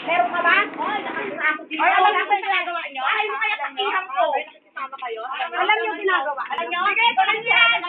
Meron ka ba? Ay, nakasirako dito. Ay, wala ko yung ginagawa nyo. Ay, mo kaya takihan ko. Nakasama kayo. Alam nyo ginagawa. Alam nyo? Sige, tuloy nyo yan.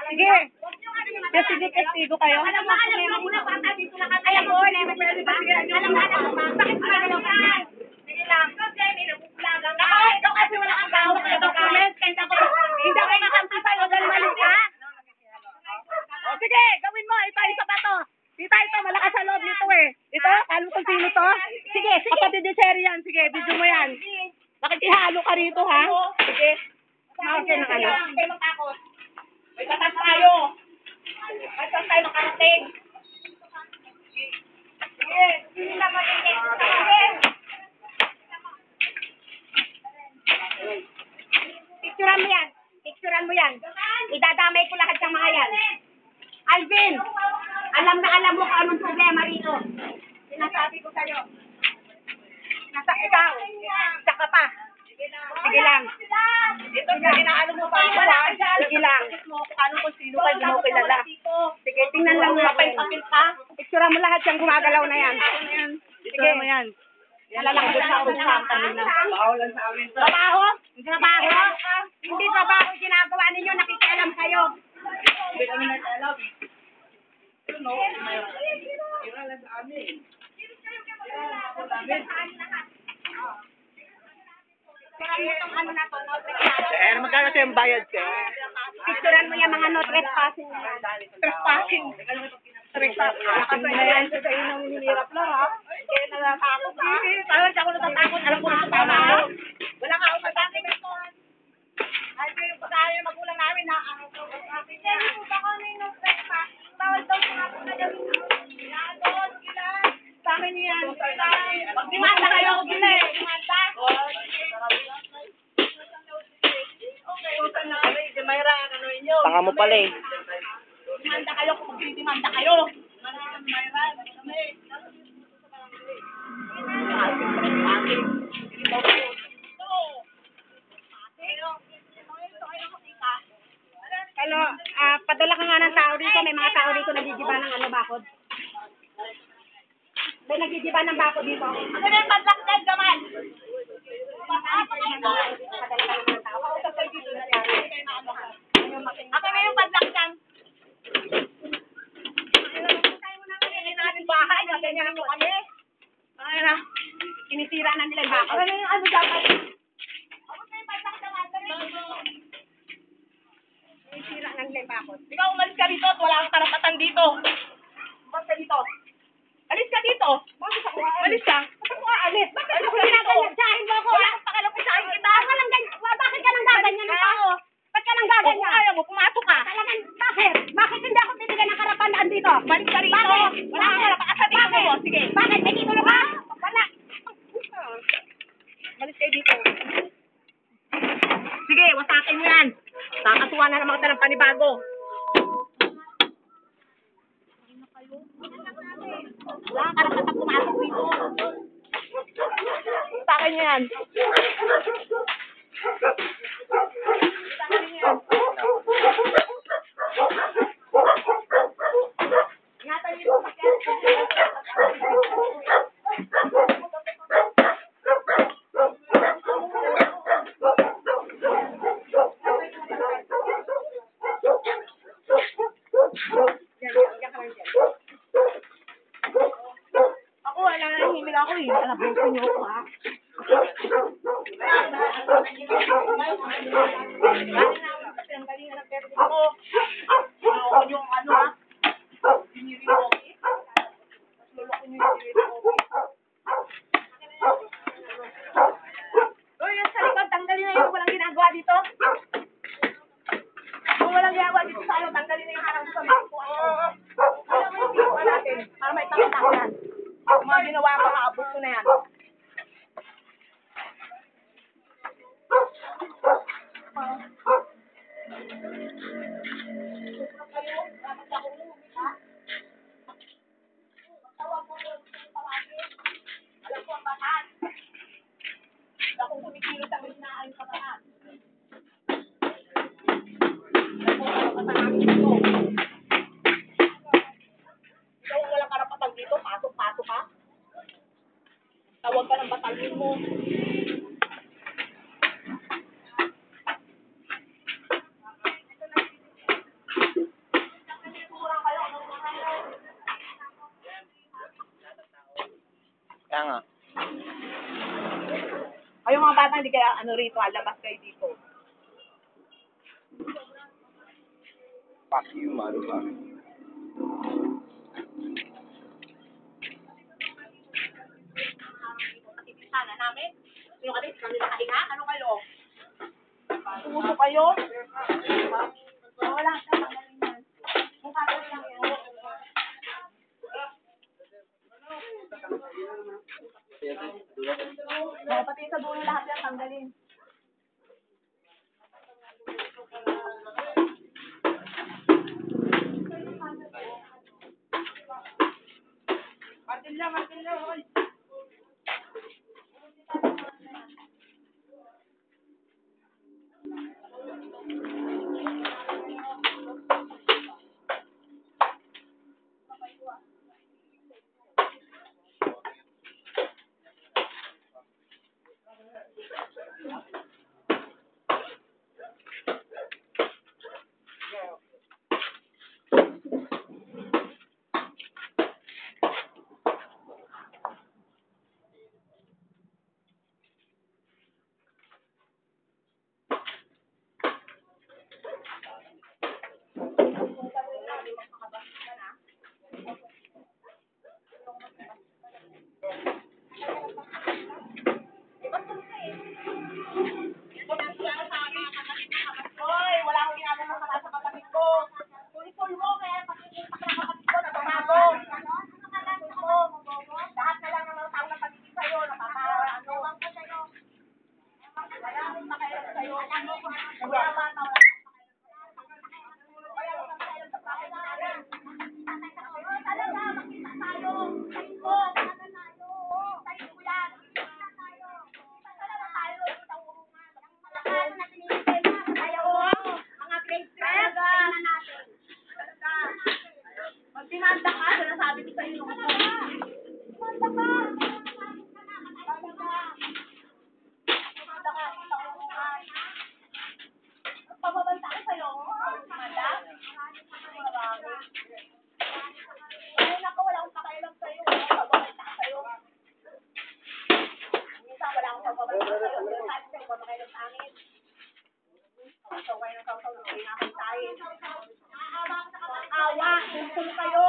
Sige. Sige, testigo kayo. Alam mo, una pa ata dito lang. Alam mo, alam mo. Bakit pa kayo yan? Sige lang. Kasi, nilabuklagang. Ikaw kasi wala kang gawak na document. Hindi ako nakasampay. Huwag ka naman ka. O, sige, gawin mo. Isa pa to. Dito, malakas sa loob nito eh. Ito, alam kung sino to? Sige. Kapatid ni Sherry yan. Sige, video mo yan. Nakikihalo ka rito, ha? Sige. Okay na kayo. Hindi matakot. May batas tayo. Batas tayo makarating. Sige. Hindi na magiging. Picturean mo yan. Picturean mo yan. Idadamay ko lahat ng mga yan. Alvin, alam na alam mo kung anong problema rito. Sinasabi ko sa'yo. Nasa ikaw. Saka pa. Sige lang. Ito na, inaano mo pa ako ha. Sige lang. Ano kung sino kayo mo kilala. Sige, tingnan lang mo. Mapay-papil ka. Picturean mo lahat yung gumagalaw na yan. Sige mo yan. Nalalakad sa usap kanina. Trabaho lang sa amin. Trabaho? Trabaho? Hindi trabaho ginagawa ninyo. Nakikialam kayo. Hindi kami nag-alam. No, ira lang sa amin. Ano na to? Magkano sa yung bayad siya? Picturean mo yung mga no trespassing. Trespassing. Trespassing na yan sa inong hinirap lang ha. Kaya natatakot ha. Parang ako natatakot. Alam ko na sa tama ha. Wala nga ako sa akin ito. Ay, pero pa tayo magulang namin na ang ito. Hindi po ba ko na yung no trespassing? Bawal daw sa mga pagkagaling. Doon, sila. Sa akin yan. Magdimanda kayo. Gila eh. Dimanda. Tanga mo pala eh. Dimanda kayo kung magdimanda kayo. Hello, padala ka nga ng tao dito. May mga tao dito nagigiba ng bakod. May nagigiba ng bakod dito. Ano na yung padlakdan, Gamal? Ako na yung padlakdan. Bahay, ganyan mo kami. Ay na, inisira na nila yung bakod. Ano yung ano dapat? Ako na yung padlakdan. Inisira na nila yung bakod. Ikaw umalis ka dito at wala kang karapatan dito. Umalis ka dito. Alis ka dito. Bakit ako aalis? Alis ka? Bakit ako aalis? Bakit ako ginagalansahin mo ako? Wala kang pakialam kung saan kita. Bakit ka nang gaganyan ng tao? Ba't ka nang gaganyan? Kung ayaw mo, pumasok ka. Talagang, bakit? Bakit hindi ako bibigyan ng karapatan dito? Balik ka rito. Bakit? Wala kang karapatan. Sa dito mo. Sige. Bakit? May titulo ka? Wala. Balik kayo dito. Sige, wasakin mo yan. Kakatuwa na naman kita ng panibago. Wala ka karapatan pumasok dito. Sa akin yan. Sa akin yan. Ingatan niyo yung sakyan. Ako, wala na himig ako eh. Alabusin niyo ako ha. Ang galing na pero ako. Yung ano ha. Diniri ko. Luloko niyo yung diniri ko. Uy, yung sa likod, tanggalin na yung walang ginagawa dito. Kung walang ginagawa dito sa ano, tanggalin na yung harang sa mga kuha. Ano mo yung pinuha natin? Para may tanggalan. Yung mga ginawa ang mga abuso na yan. Alam ko ang bataan. Alam kong kumikilo sa mga inaayos sa bataan. Alam ko ang bataan dito. Ikaw ang walang karapatan dito, pasok-pasok ka. Tawag ka ng batalyon mo. Kaya nga. Ay, yung mga bata, hindi kaya ano rito, alabas kayo dito. Fuck you, Maruha. Sana namin. Sino kasi kami nakahinga? Ano kayo? Tumuso kayo? Wala siya, tanggalin yan. Mukha ko lang yan. Oo, pati sa dulo lahat yan, tanggalin. Martin lang, oy. Hoy, wala akong ginagawa sa kapatid ko. Tuloy mo, kaya pakikita ka ng kapatid ko na tumago. Lahat na lang ng mga tao na pagiging sa'yo, nakaka-ano. Wala akong pakialam sa'yo. Alam mo kung ano sa'yo. Wala bata, wala akong pakialam. Wala akong pakialam sa bakit natin. Talaga, makita tayo. Sa'yo ko. Sa'yo ko yan. Talaga tayo. Isang urungan. Ano na pinipin mo? Ayaw mo? Mga grade 12, tingnan natin. Pag tinanda ka, sinasabi ko sa'yo. Pababanta ko sa'yo. Manda? Ay, naku, wala akong pakialam sa'yo. Pababanta ko sa'yo. Minsan, wala akong pababanta sa'yo. Sinasabi sa'yo, pabakailan sa amin. Kausaw kayo ng kausaw. Hindi na kayo sa akin. Awa, tungkol kayo.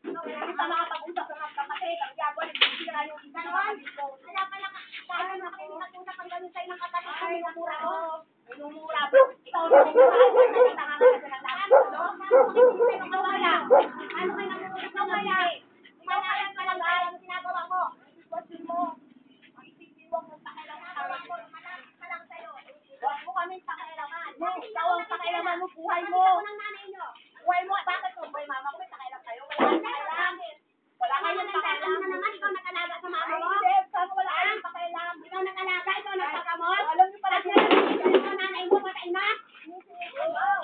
Hindi ka makapag-usap ng magkakasik. Ang ginagawa, nagsisira yung isa ng kapatid ko. Wala pala ka. Paano na kayo nag-usap ang ganun sa'yo ng kapatid ko? Minumura ko. Minumura ko. Ikaw ang minumura. Tanga ka na sa lahat. Ano kaya? Ano kayo nag-usap ng kaya? Malayan ka lang tayo. Ano ginagawa mo? Isipin mo. Isipin mo kung pakialaman ka lang. Ka lang sa'yo. Huwag mo kaming pakialaman. Ikaw ang pakialaman mo, buhay mo. Ako ng nanay nyo. Buhay mo. Bakit kung buhay mama ko, may pakialam kayo? Wala kayong pakialam. Wala kayong pakialam. Ano naman, ikaw nag-alaga sa mama mo? Hindi, saan wala kayong pakialam? Ikaw nag-alaga, ikaw nagpagamot? Alam niyo pala At yung nanay mo, patay na?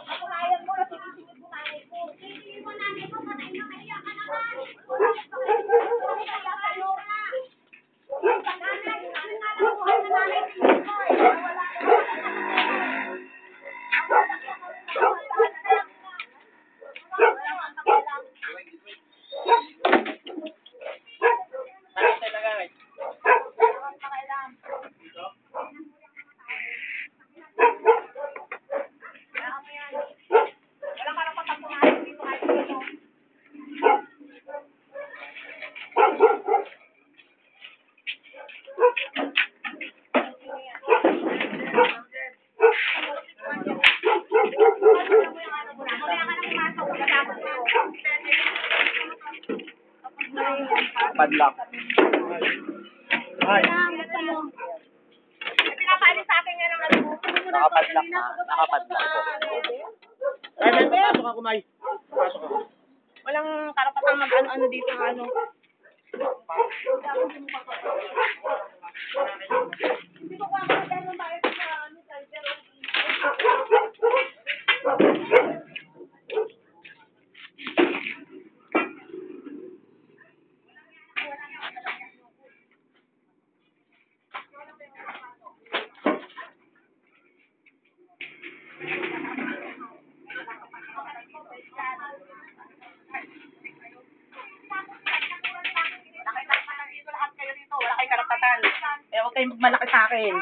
Ako kaya mo, nagsisingit mo nanay ko. Hindi mo nanay mo, patay na, kaya ka naman. Kaya kayo. Nanay, ano nga lang buhay na nanay mo eh. Wala Ano talaga, guys? Padlock. Ay, Pinapalit sa akin yan ang ano mo. nakapadlock na. Nakapadlock po. Ay, may papasok ako, May. Papasok ako. Walang karapatang mag-ano dito ng ano. Hindi ko kaya kung gano'n tayo sa ano, pero karapatan. Eh, huwag kayong magmalaki sa akin.